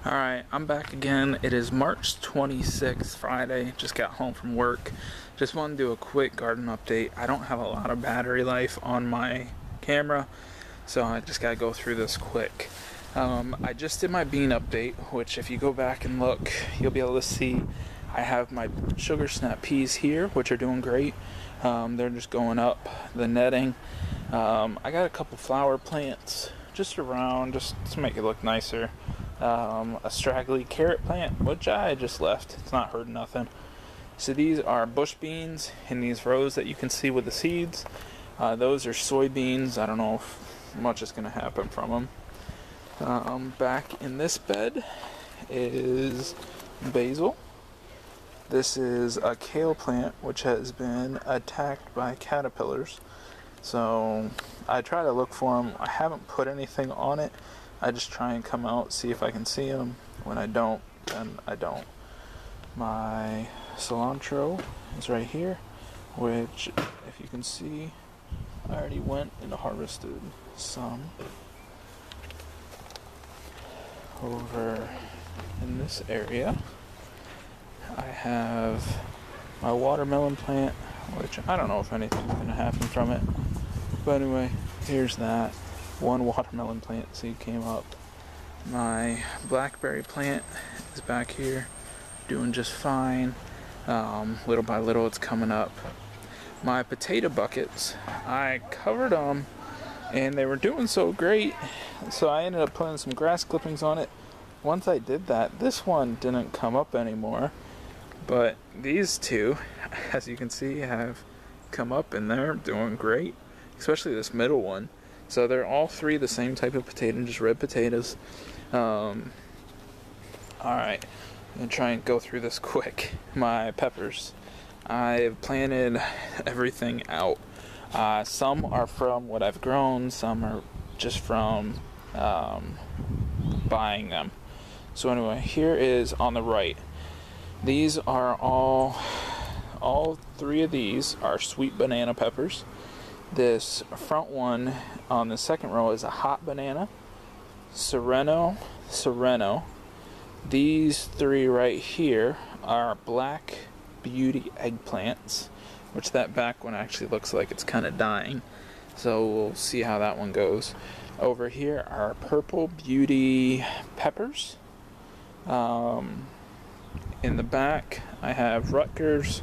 Alright, I'm back again. It is March 26th, Friday. Just got home from work. Just want to do a quick garden update. I don't have a lot of battery life on my camera, so I just gotta go through this quick. I just did my bean update, which if you go back and look, you'll be able to see I have my sugar snap peas here, which are doing great. They're just going up the netting. I got a couple flower plants just around, just to make it look nicer. A straggly carrot plant, which I just left. It's not hurting nothing. So these are bush beans in these rows that you can see with the seeds. Those are soybeans. I don't know if much is going to happen from them. Back in this bed is basil. This is a kale plant which has been attacked by caterpillars. So I try to look for them. I haven't put anything on it. I just try and come out, see if I can see them. When I don't, then I don't. My cilantro is right here, which, if you can see, I already went and harvested some. Over in this area, I have my watermelon plant, which I don't know if anything's going to happen from it. But anyway, here's that. One watermelon plant seed came up. My blackberry plant is back here, doing just fine. Little by little it's coming up. My potato buckets, I covered them and they were doing so great, so I ended up putting some grass clippings on it. Once I did that, this one didn't come up anymore, but these two, as you can see, have come up and they're doing great, especially this middle one. So they're all three the same type of potato, just red potatoes. Alright, I'm going to try and go through this quick. My peppers. I've planted everything out. Some are from what I've grown, some are just from buying them. So anyway, here is on the right. These are all three of these are sweet banana peppers. This front one on the second row is a hot banana, sereno. These three right here are black beauty eggplants, which that back one actually looks like it's kind of dying. So we'll see how that one goes. Over here are purple beauty peppers. In the back I have Rutgers.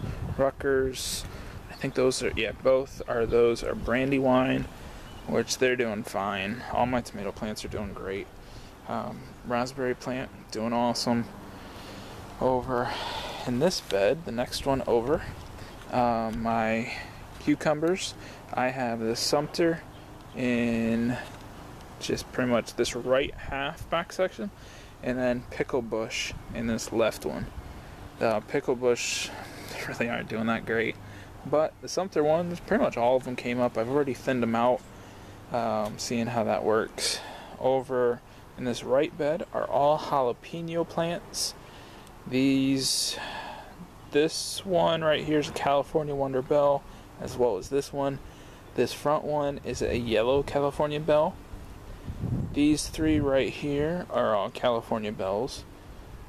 I think those are, yeah, both are, those are Brandywine, which they're doing fine. All my tomato plants are doing great. Raspberry plant, doing awesome. Over in this bed, the next one over, my cucumbers, I have the Sumter in just pretty much this right half back section, and then pickle bush in this left one. The pickle bush really aren't doing that great. But the Sumter ones, pretty much all of them came up. I've already thinned them out, seeing how that works. Over in this right bed are all jalapeno plants. This one right here is a California Wonder Bell, as well as this one. This front one is a yellow California Bell. These three right here are all California Bells,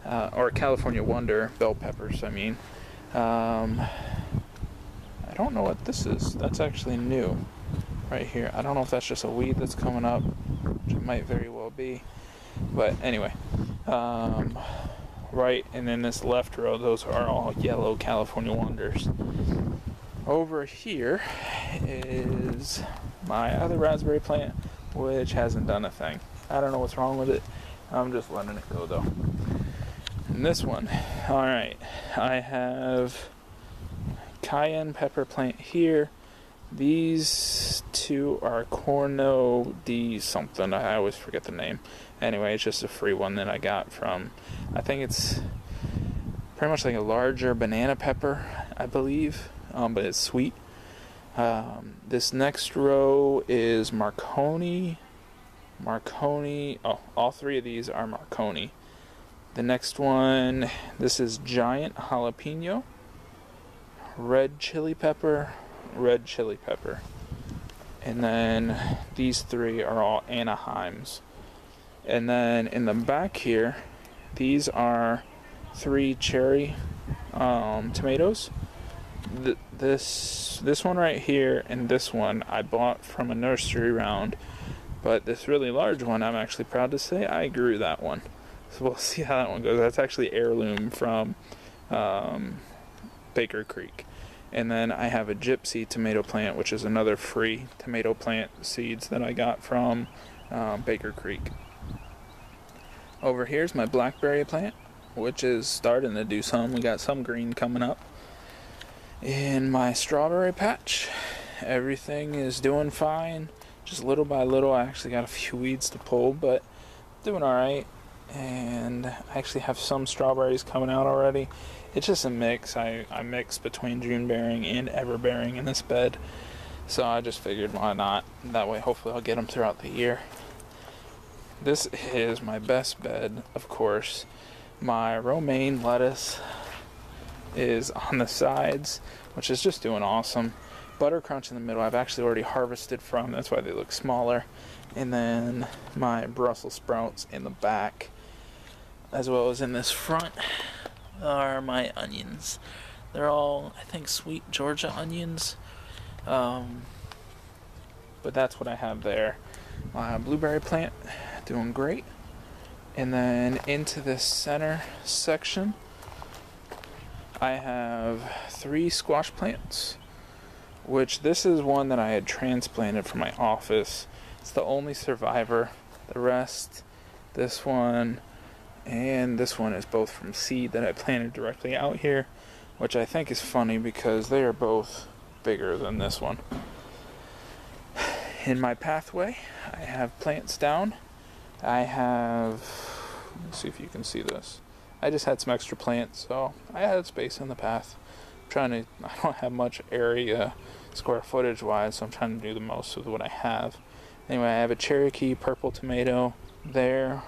or California Wonder Bell peppers, I mean. I don't know what this is. That's actually new right here. I don't know if that's just a weed that's coming up, which it might very well be. But anyway, right, and then this left row, those are all yellow California Wonders. Over here is my other raspberry plant, which hasn't done a thing. I don't know what's wrong with it. I'm just letting it go though. And this one, alright, I have cayenne pepper plant here. These two are Corno D something. I always forget the name. Anyway, it's just a free one that I got from, I think it's pretty much like a larger banana pepper, I believe, but it's sweet. This next row is Marconi. Oh, all three of these are Marconi. The next one, this is giant jalapeno, red chili pepper. And then these three are all Anaheims. And then in the back here, these are 3 cherry tomatoes. This one right here and this one I bought from a nursery round, but this really large one, I'm actually proud to say I grew that one. So we'll see how that one goes. That's actually heirloom from Baker Creek. And then I have a gypsy tomato plant, which is another free tomato plant seeds that I got from Baker Creek. Over here's my blackberry plant, which is starting to do some. We got some green coming up. In my strawberry patch, everything is doing fine. Just little by little, I actually got a few weeds to pull, but doing alright. And I actually have some strawberries coming out already. It's just a mix. I mix between June bearing and ever bearing in this bed. So I just figured why not. That way hopefully I'll get them throughout the year. This is my best bed, of course. My romaine lettuce is on the sides, which is just doing awesome. Butter crunch in the middle I've actually already harvested from, that's why they look smaller. And then my Brussels sprouts in the back, as well as in this front, are my onions. They're all, I think, sweet Georgia onions. But that's what I have there. My blueberry plant, doing great. And then into this center section, I have 3 squash plants, which this is one that I had transplanted from my office. It's the only survivor. The rest, this one and this one, is both from seed that I planted directly out here, which I think is funny because they are both bigger than this one. In my pathway, I have plants down. I have, let me see if you can see this. I just had some extra plants, so I had space in the path. I don't have much area square footage wise, so I'm trying to do the most with what I have. Anyway, I have a Cherokee purple tomato there,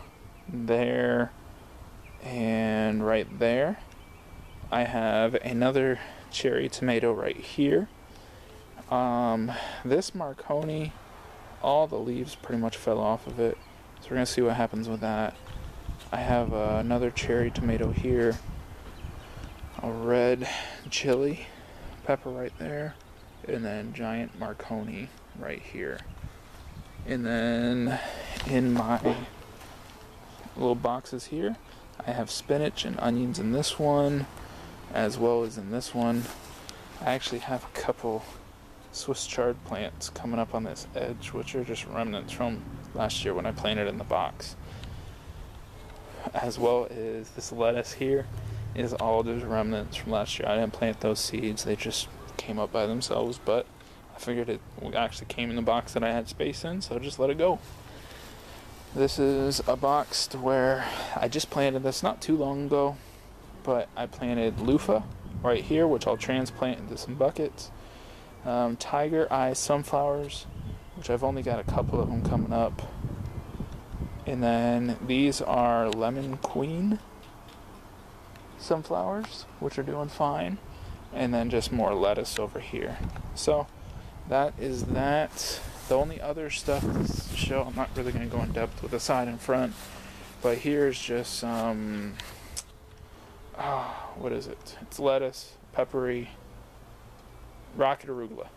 and right there. I have another cherry tomato right here. This Marconi, all the leaves pretty much fell off of it, so we're going to see what happens with that. I have another cherry tomato here, a red chili pepper right there, and then giant Marconi right here. And then in my little boxes here, I have spinach and onions in this one, as well as in this one. I actually have a couple Swiss chard plants coming up on this edge, which are just remnants from last year when I planted in the box. As well as this lettuce here is all just remnants from last year. I didn't plant those seeds, they just came up by themselves, but I figured it actually came in the box that I had space in, so just let it go. This is a box to where I just planted this not too long ago, but I planted loofah right here, which I'll transplant into some buckets. Tiger eye sunflowers, which I've only got a couple of them coming up. And then these are lemon queen sunflowers, which are doing fine. And then just more lettuce over here. So that is that. The only other stuff to show, I'm not really going to go in depth with the side and front, but here's just some, what is it? It's lettuce, peppery, rocket arugula.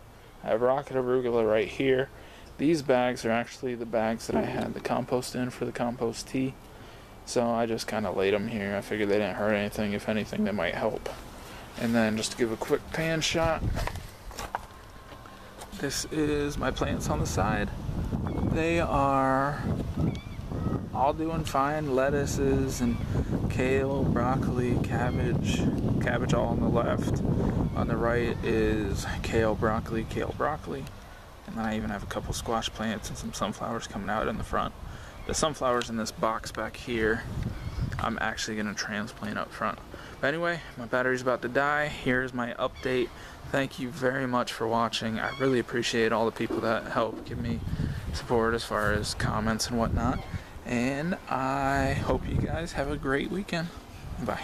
I have rocket arugula right here. These bags are actually the bags that I had the compost in for the compost tea. So I just kind of laid them here. I figured they didn't hurt anything. If anything, they might help. And then just to give a quick pan shot, this is my plants on the side. They are all doing fine. Lettuces and kale, broccoli, cabbage all on the left. On the right is kale, broccoli. And then I even have a couple squash plants and some sunflowers coming out in the front. The sunflowers in this box back here, I'm actually going to transplant up front. But anyway, my battery's about to die. Here's my update. Thank you very much for watching. I really appreciate all the people that help give me support as far as comments and whatnot. And I hope you guys have a great weekend. Bye.